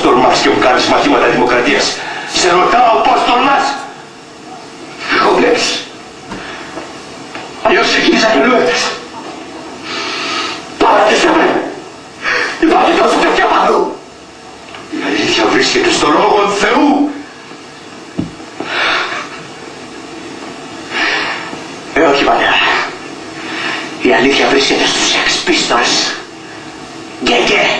Πώς τολμάς και μου κάνεις μαθήματα δημοκρατίας? Σε ρωτάω πώς τολμάς? Εγώ βλέπεις. Αλλιώς ξεκίνησα και λούετες. Παρατήστε με. Υπάρχει τόσο τέτοια παντού. Η αλήθεια βρίσκεται στο λόγο Θεού. Όχι παλιά. Η αλήθεια βρίσκεται στους Sex Pistols. Γκέγκε.